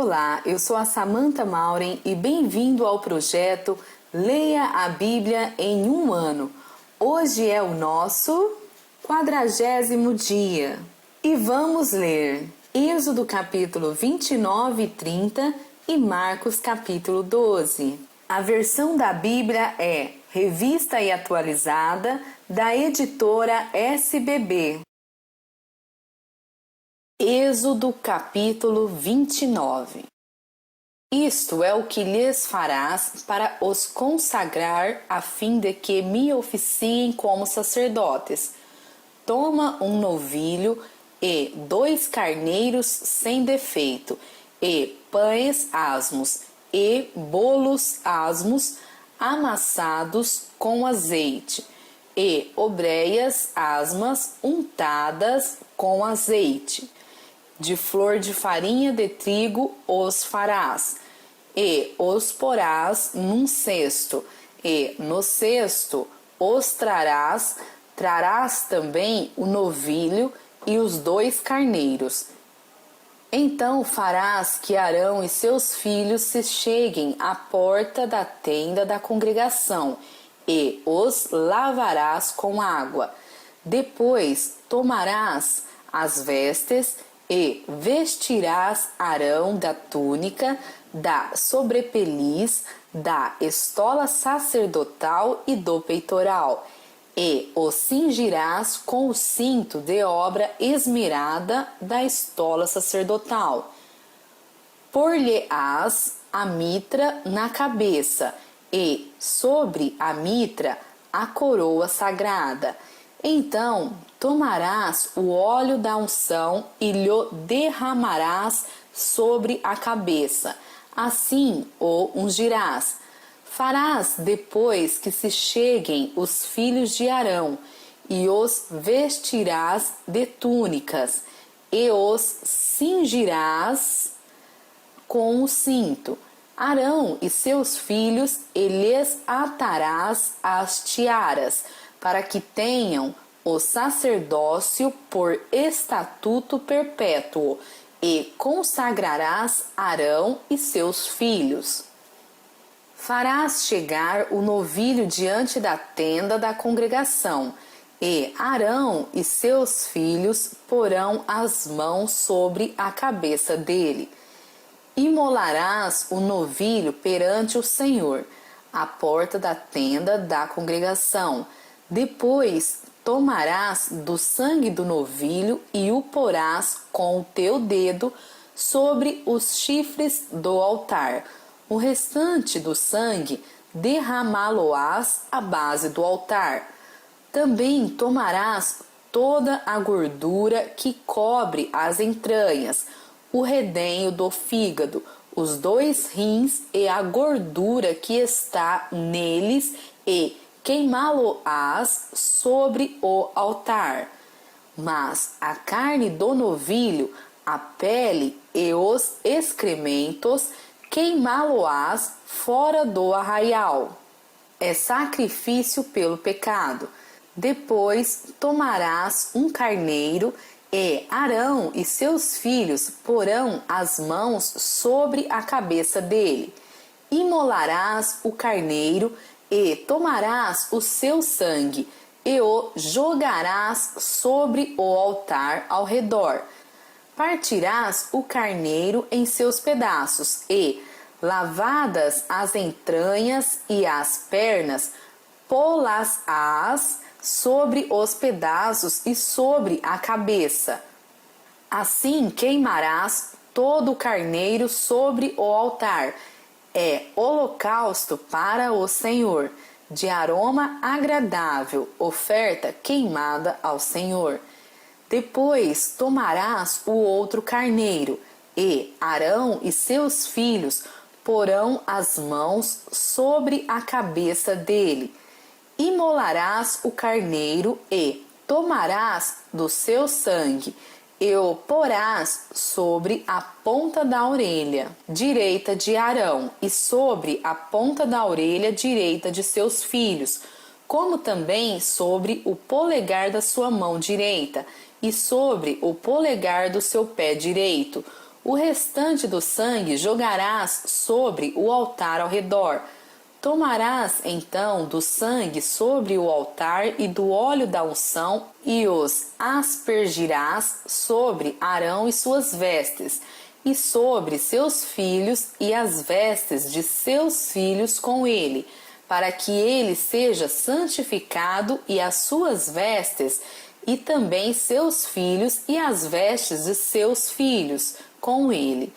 Olá, eu sou a Samantha Mauren e bem-vindo ao projeto Leia a Bíblia em um ano. Hoje é o nosso 40º dia e vamos ler Êxodo capítulo 29 e 30 e Marcos capítulo 12. A versão da Bíblia é Revista e Atualizada da editora SBB. Êxodo capítulo 29. Isto é o que lhes farás para os consagrar, a fim de que me oficiem como sacerdotes. Toma um novilho e 2 carneiros sem defeito, e pães asmos, e bolos asmos amassados com azeite, e obreias asmas untadas com azeite. De flor de farinha de trigo os farás, e os porás num cesto, e no cesto os trarás também o novilho e os 2 carneiros. Então farás que Arão e seus filhos se cheguem à porta da tenda da congregação, e os lavarás com água. Depois tomarás as vestes e vestirás Arão da túnica, da sobrepeliz, da estola sacerdotal e do peitoral, e o cingirás com o cinto de obra esmerada da estola sacerdotal. Por-lhe-ás a mitra na cabeça, e sobre a mitra a coroa sagrada. Então tomarás o óleo da unção e lhe derramarás sobre a cabeça, assim o ungirás. Farás depois que se cheguem os filhos de Arão, e os vestirás de túnicas, e os cingirás com o cinto. Arão e seus filhos, e lhes atarás as tiaras, para que tenham o sacerdócio por estatuto perpétuo, e consagrarás Arão e seus filhos. Farás chegar o novilho diante da tenda da congregação, e Arão e seus filhos porão as mãos sobre a cabeça dele. Imolarás o novilho perante o Senhor, à porta da tenda da congregação. Depois tomarás do sangue do novilho e o porás com o teu dedo sobre os chifres do altar. O restante do sangue derramá-lo-ás à base do altar. Também tomarás toda a gordura que cobre as entranhas, o redenho do fígado, os 2 rins e a gordura que está neles, e queimá-lo-ás sobre o altar. Mas a carne do novilho, a pele e os excrementos, queimá-lo-ás fora do arraial. É sacrifício pelo pecado. Depois tomarás um carneiro, e Arão e seus filhos porão as mãos sobre a cabeça dele. Imolarás o carneiro, e tomarás o seu sangue, e o jogarás sobre o altar ao redor. Partirás o carneiro em seus pedaços, e, lavadas as entranhas e as pernas, pô-las-ás sobre os pedaços e sobre a cabeça. Assim queimarás todo o carneiro sobre o altar. É holocausto para o Senhor, de aroma agradável, oferta queimada ao Senhor. Depois tomarás o outro carneiro, e Arão e seus filhos porão as mãos sobre a cabeça dele. Imolarás o carneiro, e tomarás do seu sangue, e o porás sobre a ponta da orelha direita de Arão, e sobre a ponta da orelha direita de seus filhos, como também sobre o polegar da sua mão direita, e sobre o polegar do seu pé direito. O restante do sangue jogarás sobre o altar ao redor. Tomarás então do sangue sobre o altar e do óleo da unção e os aspergirás sobre Arão e suas vestes, e sobre seus filhos e as vestes de seus filhos com ele, para que ele seja santificado, e as suas vestes, e também seus filhos e as vestes de seus filhos com ele.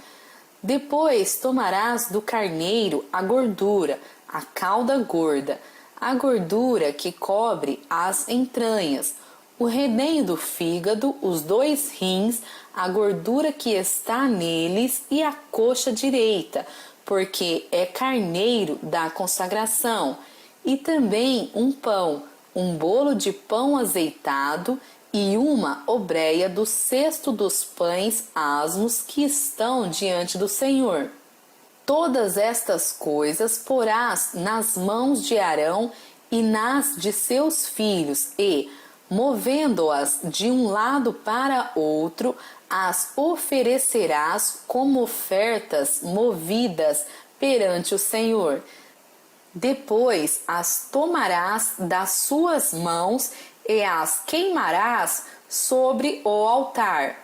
Depois tomarás do carneiro a gordura, a cauda gorda, a gordura que cobre as entranhas, o redenho do fígado, os 2 rins, a gordura que está neles e a coxa direita, porque é carneiro da consagração, e também um pão, um bolo de pão azeitado e uma obreia do cesto dos pães asmos que estão diante do Senhor. Todas estas coisas porás nas mãos de Arão e nas de seus filhos, e, movendo-as de um lado para outro, as oferecerás como ofertas movidas perante o Senhor. Depois as tomarás das suas mãos e as queimarás sobre o altar.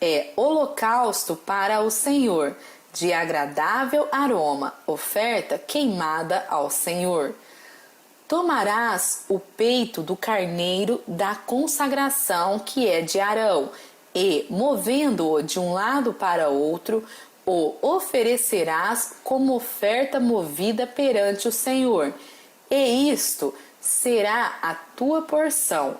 É holocausto para o Senhor, de agradável aroma, oferta queimada ao Senhor. Tomarás o peito do carneiro da consagração, que é de Arão, e, movendo-o de um lado para outro, o oferecerás como oferta movida perante o Senhor, e isto será a tua porção.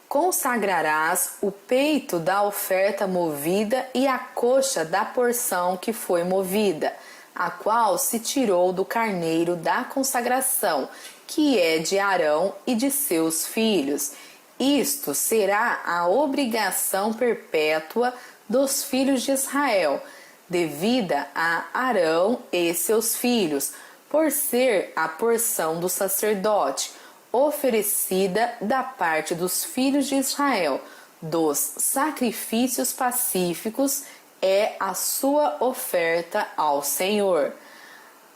Consagrarás o peito da oferta movida e a coxa da porção que foi movida, a qual se tirou do carneiro da consagração, que é de Arão e de seus filhos. Isto será a obrigação perpétua dos filhos de Israel, devida a Arão e seus filhos, por ser a porção do sacerdote, oferecida da parte dos filhos de Israel, dos sacrifícios pacíficos, é a sua oferta ao Senhor.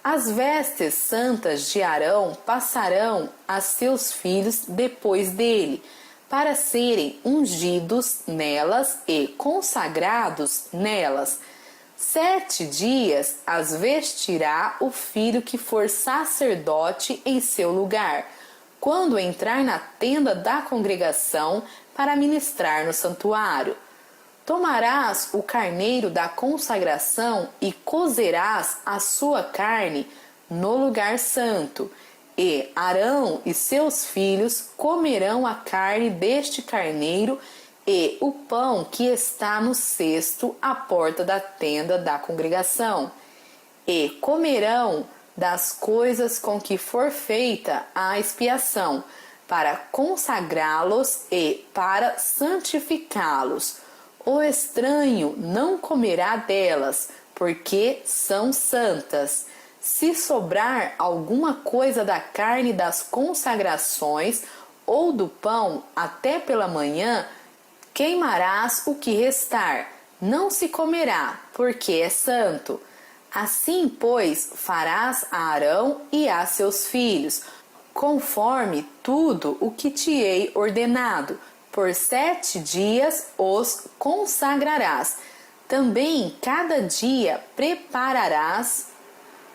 As vestes santas de Arão passarão a seus filhos depois dele, para serem ungidos nelas e consagrados nelas. 7 dias as vestirá o filho que for sacerdote em seu lugar, quando entrar na tenda da congregação para ministrar no santuário. Tomarás o carneiro da consagração e cozerás a sua carne no lugar santo, e Arão e seus filhos comerão a carne deste carneiro e o pão que está no cesto à porta da tenda da congregação, e comerão das coisas com que for feita a expiação, para consagrá-los e para santificá-los. O estranho não comerá delas, porque são santas. Se sobrar alguma coisa da carne das consagrações ou do pão até pela manhã, queimarás o que restar. Não se comerá, porque é santo. Assim, pois, farás a Arão e a seus filhos, conforme tudo o que te hei ordenado. Por 7 dias os consagrarás. Também cada dia prepararás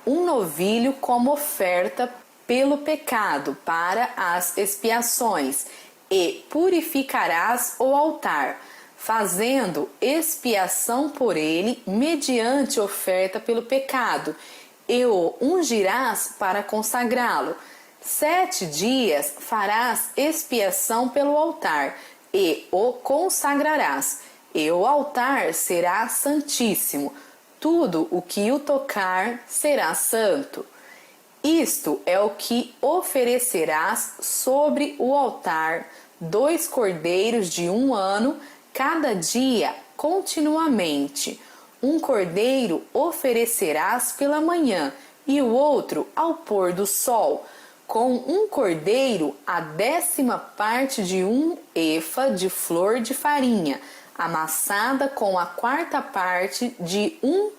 um novilho como oferta pelo pecado para as expiações, e purificarás o altar, fazendo expiação por ele mediante oferta pelo pecado, e o ungirás para consagrá-lo. 7 dias farás expiação pelo altar, e o consagrarás, e o altar será santíssimo. Tudo o que o tocar será santo. Isto é o que oferecerás sobre o altar: 2 cordeiros de 1 ano, cada dia continuamente. Um cordeiro oferecerás pela manhã, e o outro ao pôr do sol. Com um cordeiro, a 10ª parte de 1 efa de flor de farinha, amassada com a quarta parte de um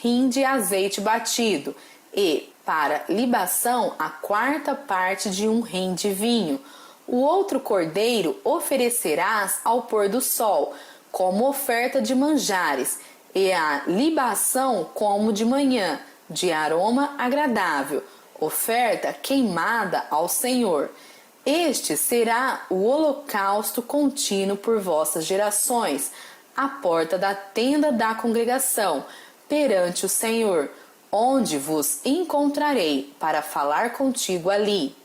hin de azeite batido, e, para libação, a quarta parte de um hin de vinho. O outro cordeiro oferecerás ao pôr do sol, como oferta de manjares, e a libação como de manhã, de aroma agradável, oferta queimada ao Senhor. Este será o holocausto contínuo por vossas gerações, à porta da tenda da congregação, perante o Senhor, onde vos encontrarei para falar contigo ali.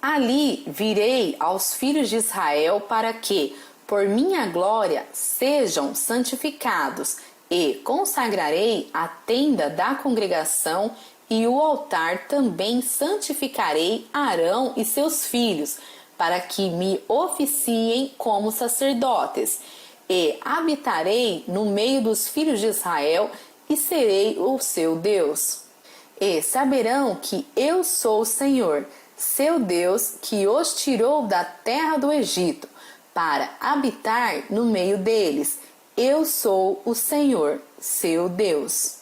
Ali virei aos filhos de Israel para que, por minha glória, sejam santificados, e consagrarei a tenda da congregação e o altar também santificarei Arão e seus filhos, para que me oficiem como sacerdotes, e habitarei no meio dos filhos de Israel e serei o seu Deus. E saberão que eu sou o Senhor, seu Deus, que os tirou da terra do Egito, para habitar no meio deles. Eu sou o Senhor, seu Deus.